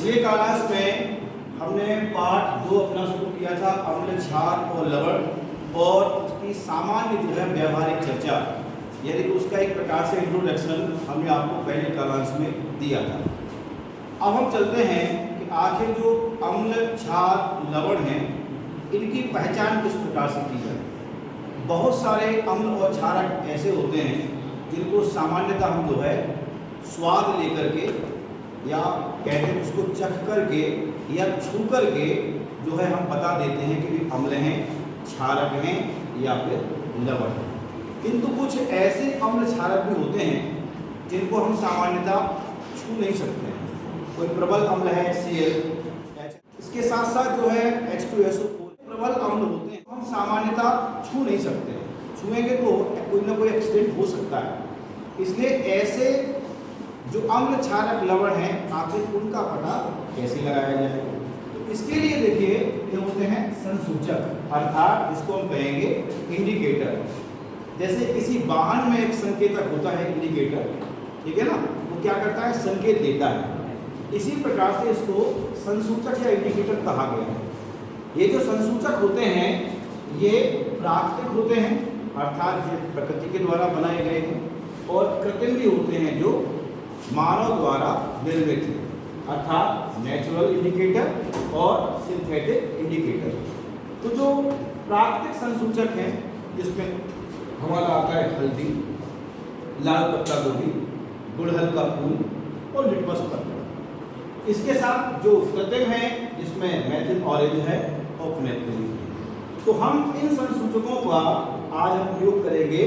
पिछले क्लास में हमने पार्ट 2 अपना शुरू किया था अम्ल, क्षार और लवण और उसकी सामान्य जो है व्यावहारिक चर्चा, यानी कि उसका एक प्रकार से इंट्रोडक्शन हमने आपको पहले क्लास में दिया था। अब हम चलते हैं कि आखिर जो अम्ल, क्षार, लवण हैं इनकी पहचान किस प्रकार से की जाए। बहुत सारे अम्ल और क्षारक ऐसे होते हैं जिनको सामान्यतः हम जो है स्वाद लेकर के या कहते हैं उसको चख करके या छू करके जो है हम बता देते हैं कि भी अम्ल हैं, क्षारक हैं या फिर लवण हैं। किंतु कुछ ऐसे अम्ल क्षारक भी होते हैं जिनको हम सामान्यतः छू नहीं सकते हैं। कोई प्रबल अम्ल है Cl, इसके साथ साथ जो है H2SO4 प्रबल अम्ल होते हैं, हम सामान्यतः छू नहीं सकते। छुएंगे तो कोई ना कोई एक्सीडेंट हो सकता है। इसलिए ऐसे जो अम्ल, क्षारक, लवण हैं आखिर उनका पता कैसे लगाया जाए। तो इसके लिए देखिए ये होते हैं संसूचक, अर्थात जिसको हम कहेंगे इंडिकेटर। जैसे किसी वाहन में एक संकेतक होता है इंडिकेटर, ठीक है ना, वो क्या करता है, संकेत देता है। इसी प्रकार से इसको संसूचक या इंडिकेटर कहा गया है। ये जो संसूचक होते हैं ये प्राकृतिक होते हैं, अर्थात ये प्रकृति के द्वारा बनाए गए हैं, और कृत्रिम भी होते हैं जो मानव द्वारा निर्मित है, अर्थात नेचुरल इंडिकेटर और सिंथेटिक इंडिकेटर। तो जो प्राकृतिक संसूचक हैं जिसमें हमारा आता है हल्दी, लाल पत्ता गोभी, गुड़हल का फूल और लिटमस पत्र। इसके साथ जो कृत्रिम है जिसमें मेथिल ऑरेंज है और फिनेल्फ्थलीन है। तो हम इन संसूचकों का आज हम प्रयोग करेंगे।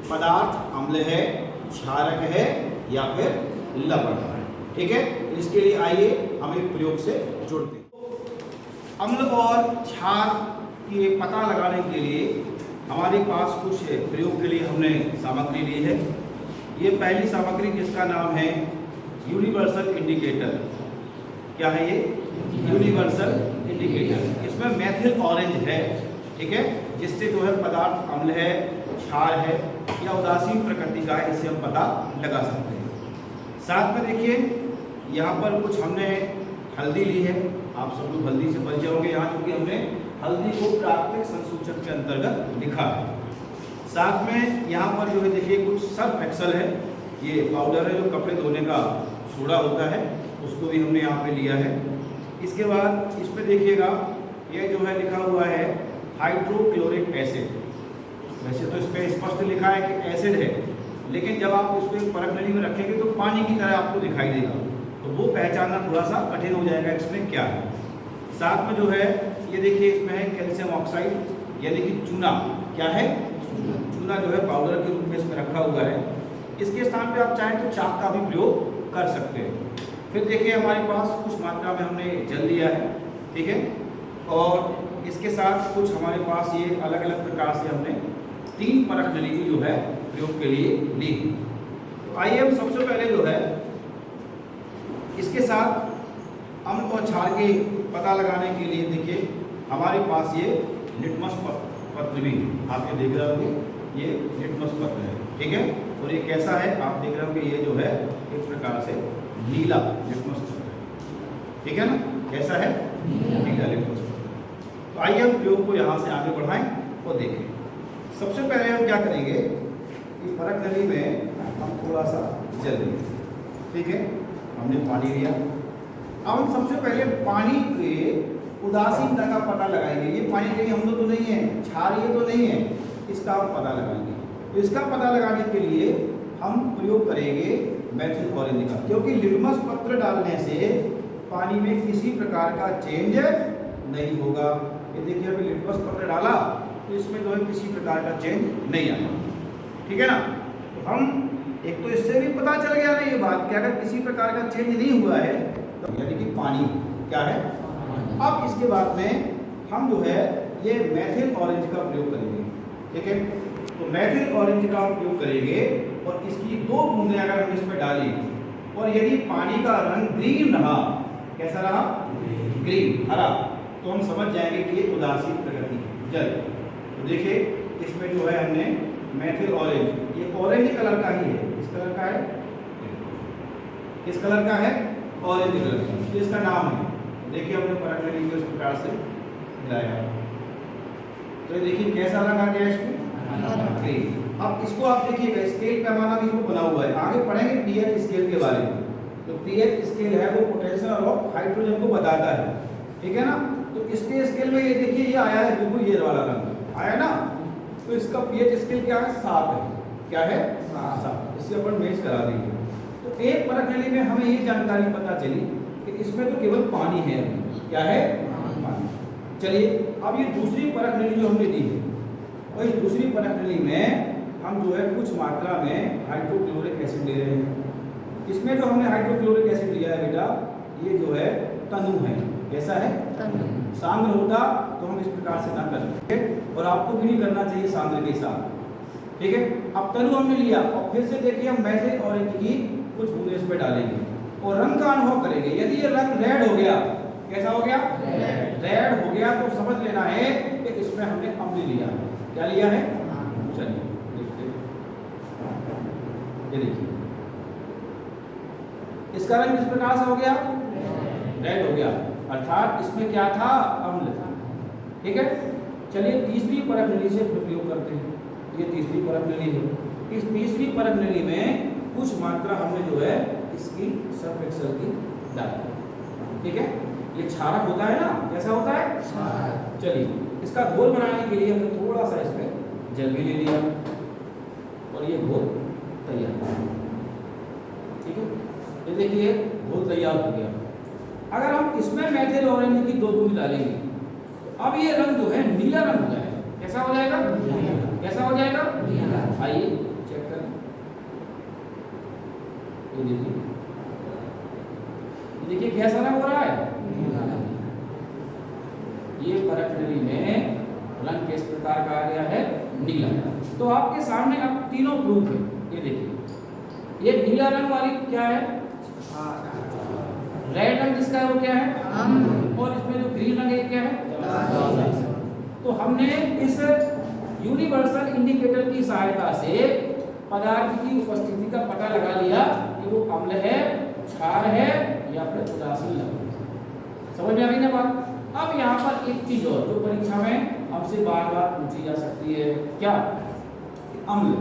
पदार्थ अम्ल है, क्षारक है या फिर लवण है, ठीक है। इसके लिए आइए हम एक प्रयोग से जुड़ते हैं। अम्ल और क्षार के पता लगाने के लिए हमारे पास कुछ प्रयोग के लिए हमने सामग्री ली है। ये पहली सामग्री जिसका नाम है यूनिवर्सल इंडिकेटर। क्या है ये? Universal indicator. इसमें मेथिल ऑरेंज है, ठीक है, जिससे जो है पदार्थ अम्ल है, क्षार है या उदासीन प्रकृति का है, इससे हम पता लगा सकते हैं। साथ में देखिए यहाँ पर कुछ हमने हल्दी ली है। आप सब लोग हल्दी से परिचय होंगे यहाँ, क्योंकि हमने हल्दी को प्राकृतिक संसूचक के अंतर्गत लिखा है। साथ में यहाँ पर जो है देखिए कुछ सर्फ एक्सेल है, ये पाउडर है जो कपड़े धोने का सोडा होता है, उसको भी हमने यहाँ पे लिया है। इसके बाद इसमें देखिएगा ये जो है लिखा हुआ है हाइड्रोक्लोरिक एसिड। वैसे तो इस पर स्पष्ट लिखा है कि एसिड है, लेकिन जब आप उसको परख नली में रखेंगे तो पानी की तरह आपको दिखाई देगा, तो वो पहचानना थोड़ा सा कठिन हो जाएगा इसमें क्या है। साथ में जो है ये देखिए इसमें है कैल्शियम ऑक्साइड यानी कि चूना। क्या है? चूना जो है पाउडर के रूप में इसमें रखा हुआ है। इसके स्थान पे आप चाहें तो चाक का भी प्रयोग कर सकते हैं। फिर देखिए हमारे पास कुछ मात्रा में हमने जल लिया है, ठीक है, और इसके साथ कुछ हमारे पास ये अलग अलग प्रकार से हमने 3 परख नली की जो है प्रयोग के लिए ली। तो आइए हम सबसे पहले जो है इसके साथ अम्ल और क्षार के पता लगाने के लिए देखिए हमारे पास ये लिटमस पत्र भी आप ये देख रहे होंगे, ये लिटमस पत्र है, ठीक है। और ये कैसा है आप देख रहे होंगे, ये जो है एक प्रकार से नीला लिटमस पत्र है, ठीक है ना। कैसा है? नीला लिटमस पत्र। तो आइए हम प्रयोग को यहाँ से आगे बढ़ाएं और देखें। सबसे पहले हम क्या करेंगे कि परख नली में हम थोड़ा सा जल लेंगे, ठीक है। हमने पानी लिया। अब हम सबसे पहले पानी के उदासीनता का पता लगाएंगे। ये पानी कहीं अम्ल तो नहीं है, क्षारीय तो नहीं है, इसका हम पता लगाएंगे। तो इसका पता लगाने के लिए हम प्रयोग करेंगे मेथिल ऑरेंज का, क्योंकि लिटमस पत्र डालने से पानी में किसी प्रकार का चेंज नहीं होगा। ये देखिए अभी लिटमस पत्र डाला तो इसमें जो है किसी प्रकार का चेंज नहीं आया, ठीक है ना। तो हम एक तो इससे भी पता चल गया ना ये बात कि अगर किसी प्रकार का चेंज नहीं हुआ है तो यानी कि पानी क्या है। अब इसके बाद में हम जो है ये मेथिल ऑरेंज का प्रयोग करेंगे, ठीक है। तो मेथिल ऑरेंज का हम प्रयोग करेंगे और इसकी 2 बूंदें अगर हम इसमें डालें और यदि पानी का रंग ग्रीन रहा, कैसा रहा? ग्रीन, हरा, तो हम समझ जाएंगे कि ये उदासीन प्रकृति जल। तो देखिए इसमें जो है हमने मेथिल ऑरेंज, ये ऑरेंज कलर का ही है। किस कलर का है? किस कलर का है? ऑरेंज कलर का, इसलिए इसका नाम है। देखिए हमने परख नली को इस प्रकार से मिलाया, तो ये देखिए कैसा रंग आ गया इसमें, ग्रीन। अब इसको आप देखिएगा स्केल पैमाना भी इसको बना हुआ है, आगे पढ़ेंगे पीएच स्केल के बारे में। तो पीएच स्केल है वो पोटेंशियल ऑफ हाइड्रोजन को बताता है, ठीक है ना। तो इसके स्केल में ये देखिए ये आया है बिल्कुल ये वाला रंग आया ना, तो इसका पीएच स्केल क्या है 7 है, क्या है 7। इससे अपन मैच करा देंगे। तो एक परख नली में हमें ये जानकारी पता चली कि इसमें तो केवल पानी है, क्या है पानी। चलिए अब ये दूसरी परख नली जो हमने ली है, और इस दूसरी परख नली में हम जो है कुछ मात्रा में हाइड्रोक्लोरिक एसिड ले रहे हैं। इसमें जो हमने हाइड्रोक्लोरिक एसिड लिया है बेटा, ये जो है तनु है, कैसा है तनु। सांद्र होता तो हम इस प्रकार से ना करते, और आपको भी नहीं करना चाहिए सांद्र के साथ, ठीक है। अब तनु हमने लिया और फिर से देखिए हम मैजिक ऑरेंज की कुछ बूंदे इस पे डालेंगे और रंग का अनुभव करेंगे। यदि ये रंग रेड हो गया, कैसा हो गया रेड हो गया, तो समझ लेना है कि इसमें हमने अम्ल लिया है। क्या लिया है, चलिए देखते हैं। ये देखिए इसका रंग इस प्रकार से हो गया, रेड हो गया, अर्थात इसमें क्या था, अम्ल था, ठीक है। चलिए तीसरी परख नली से प्रयोग करते हैं। ये तीसरी परख नली है, इस तीसरी परख नली में कुछ मात्रा हमने जो है इसकी सर्फ एक्सेल की डाली, ठीक है। ये क्षारक होता है ना, कैसा होता है क्षारक। चलिए इसका घोल बनाने के लिए हमने थोड़ा सा इसमें जल भी ले लिया और ये घोल तैयार, ठीक है। ये देखिए घोल तैयार हो गया। अगर हम इसमें मेथिल ऑरेंज की 2 बूंद डालेंगे तो अब ये रंग जो है नीला रंग हो जाएगा, कैसा हो जाएगा, कैसा हो जाएगा, आइए चेक करें। ये देखिए कैसा रंग हो रहा है, ये परख नली में रंग किस प्रकार का आ गया है, नीला। तो आपके सामने अब तीनों प्रूफ है। ये देखिए ये नीला रंग वाली क्या है, रेड रंग जिसका है वो क्या है, और इसमें जो ग्रीन रंग है क्या है। तो हमने इस यूनिवर्सल इंडिकेटर की सहायता से पदार्थ की उपस्थिति का पता लगा लिया कि वो अम्ल है, क्षार है या फिर उदासीन लवण। समझ में आ गई ना बात। अब यहाँ पर एक चीज और जो परीक्षा में हमसे बार बार पूछी जा सकती है, क्या, अम्ल,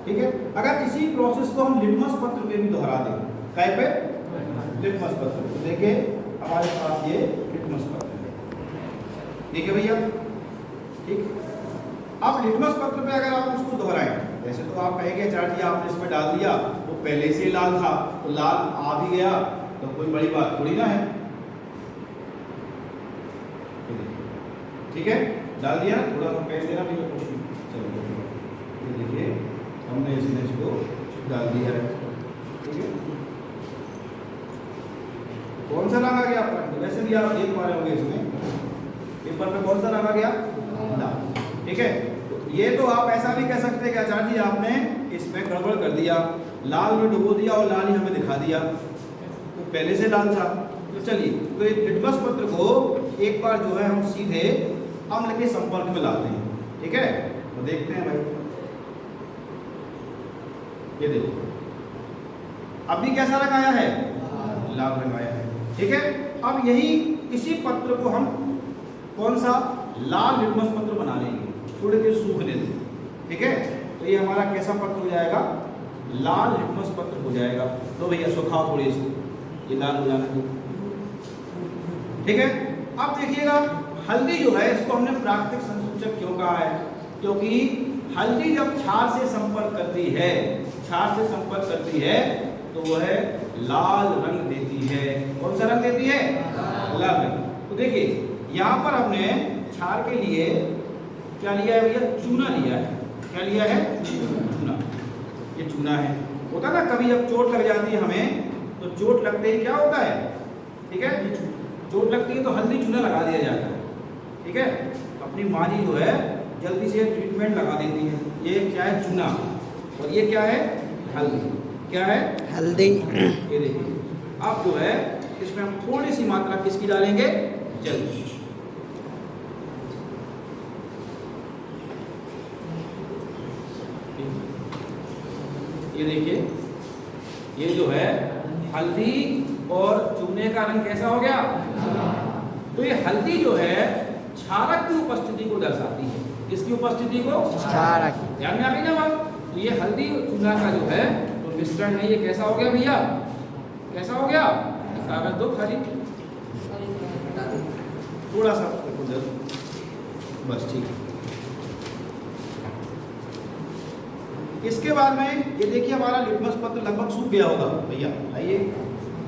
ठीक है। अगर इसी प्रोसेस को हम लिटमस पत्र पे भी दोहरा दें, काय पे, लिटमस पत्र, तो देखिए हमारे पास ये लिटमस पत्र है, ठीक है भैया, ठीक। अब लिटमस पत्र पे अगर आप उसको दोहराएं, वैसे तो आप कहेंगे आचार्य जी आपने इसमें डाल दिया वो पहले से लाल था, तो लाल आ भी गया तो कोई बड़ी बात थोड़ी ना है, ठीक है। डाल दिया, थोड़ा सा पेन देना भी कुछ नहीं, चलो ये देखिए हमने इसमें इसको डाल दिया है, ठीक है। कौन सा रंग आ गया आपका, वैसे भी आप देख पा रहे होंगे इसमें पेपर पे कौन सा रंग आ गया, लाल, ठीक है। तो ये तो आप ऐसा भी कह सकते हैं कि आचार्य जी आपने इसमें गड़बड़ कर दिया, लाल में डुबो दिया और लाल ही हमें दिखा दिया, तो पहले से लाल था। तो चलिए तो ये लिटमस पत्र को एक बार जो है हम सीधे अम्ल के संपर्क में लाते हैं, ठीक है। तो देखते हैं भाई, ये देखो अभी कैसा रंग आया है, लाल रंग आया है, ठीक है। अब यही इसी पत्र को हम कौन सा, लाल लिटमस पत्र बना लेंगे, थोड़ी देर सूखने दें, ठीक है। तो ये हमारा कैसा पत्र हो जाएगा, लाल लिटमस पत्र हो जाएगा। तो भैया सुखाओ थोड़ी इसको, ये लाल हो जाना चाहिए, ठीक है। अब देखिएगा हल्दी जो है इसको हमने प्राकृतिक संसूचक क्यों कहा है, क्योंकि हल्दी जब क्षार से संपर्क करती है, क्षार से संपर्क करती है तो वह लाल रंग देती है। कौन सा रंग देती है, लाल रंग। तो देखिए यहाँ पर हमने क्षार के लिए क्या लिया है भैया, चूना लिया है। क्या लिया है, चूना। ये चूना है, होता ना कभी जब चोट लग जाती है हमें, तो चोट लगते ही क्या होता है, ठीक है, चोट लगती है तो हल्दी चूना लगा दिया जाता है, ठीक है। अपनी माँ जी जो है जल्दी से ट्रीटमेंट लगा देती है। ये क्या है, चूना, और ये क्या है, हल्दी। क्या है, हल्दी। ये देखिए अब जो है इसमें हम थोड़ी सी मात्रा किसकी डालेंगे, जल। ये देखिए ये जो है हल्दी और चूने का रंग कैसा हो गया? तो ये हल्दी जो है क्षारक की उपस्थिति को दर्शाती है। किसकी उपस्थिति को? क्षारक। ध्यान में आ गई ना बात? तो ये हल्दी चूना का जो है तो मिश्रण है, ये कैसा हो गया भैया? कैसा हो गया? कागज दो खाली, थोड़ा सा बस, ठीक है। इसके बाद में ये देखिए हमारा लिटमस पत्र लगभग सूख गया होगा भैया। आइए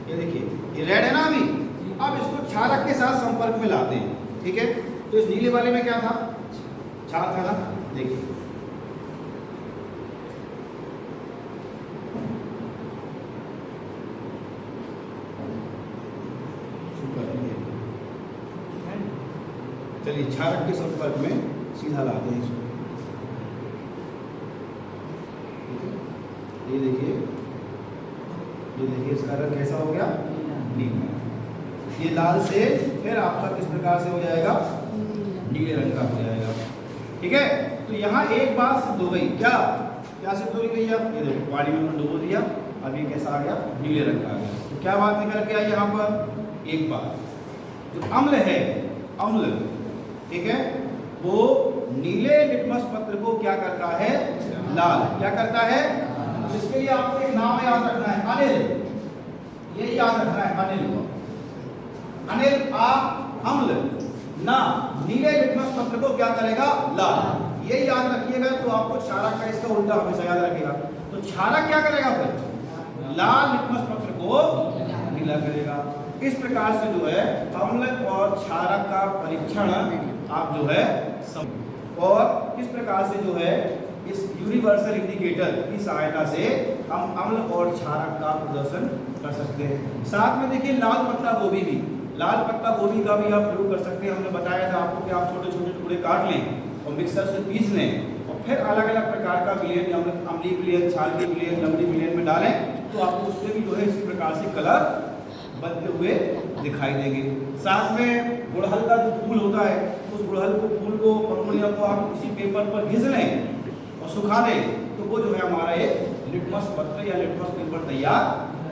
ये देखिए, ये रेड है ना अभी। अब इसको क्षारक के साथ संपर्क में लाते हैं, ठीक है। तो इस नीले वाले में क्या था? क्षार था ना, देखिए चलिए क्षारक के संपर्क में सीधा लाते हैं इसको। ये देखिए इसका रंग कैसा हो गया? नीला। ये लाल से फिर आपका किस प्रकार से हो जाएगा? नीले रंग का हो जाएगा, ठीक है। तो यहाँ एक बात सिद्ध हो गई। क्या सिद्ध हो गई भैया? ये देखो पानी में हमने डुबो दिया, अब ये कैसा आ गया? नीले रंग का आ गया। तो क्या बात निकल के आई यहाँ पर? एक बात, जो अम्ल है, अम्ल, ठीक है, वो नीले लिटमस पत्र को क्या करता है? लाल। क्या करता है? इसके लिए आपको एक नाम याद रखना है, अनिल। ये याद रखना है, अनिल। अनिल आप अम्ल ना नीले लिटमस पत्र को क्या करेगा? लाल। ये याद रखिएगा। तो आपको क्षारक का इसका उल्टा हमेशा याद रखिएगा। तो क्षारक क्या करेगा फिर? लाल लिटमस पत्र को नीला करेगा। इस प्रकार से जो है अम्ल और क्षारक का परीक्षण आप जो है और किस प्रकार से जो है इस यूनिवर्सल इंडिकेटर की सहायता से हम अम्ल और क्षारक का प्रदर्शन कर सकते हैं। साथ में देखिए लाल पत्ता गोभी भी, लाल पत्ता गोभी का भी आप प्रयोग कर सकते हैं। हमने बताया था आपको कि आप छोटे छोटे टुकड़े काट लें और मिक्सर से पीस लें और फिर अलग अलग प्रकार का विलयन, अम्लीय विलयन, क्षारीय विलयन, लवणीय विलयन में डालें तो आपको उसमें भी जो है इसी प्रकार से कलर बनते हुए दिखाई देंगे। साथ में गुड़हल का जो फूल होता है, उस गुड़हल को फूल को पंखुड़ियों को आप किसी पेपर पर घिस लें और सुखा दें तो वो जो है हमारा एक लिटमस पत्र या लिटमस पेपर तैयार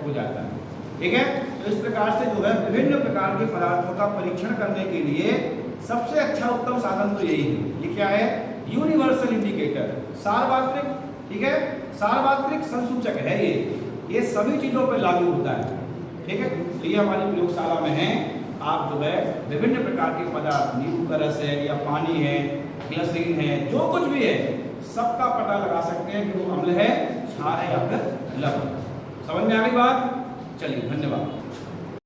हो जाता है, ठीक है। तो इस प्रकार से जो है विभिन्न प्रकार के पदार्थों का परीक्षण करने के लिए सबसे अच्छा उत्तम साधन तो यही है। ये क्या है? यूनिवर्सल इंडिकेटर, सार्वत्रिक, ठीक है, सार्वत्रिक संसूचक है। ये सभी चीजों पर लागू होता है, ठीक है। तो ये हमारी प्रयोगशाला में है। आप जो है विभिन्न प्रकार के पदार्थ, नींबू का रस है या पानी है, ग्लिसरीन है, जो कुछ भी है, सबका पता लगा सकते हैं कि वो अम्ल है, क्षार है या फिर लवण। समझ में आ गई बात? चलिए, धन्यवाद।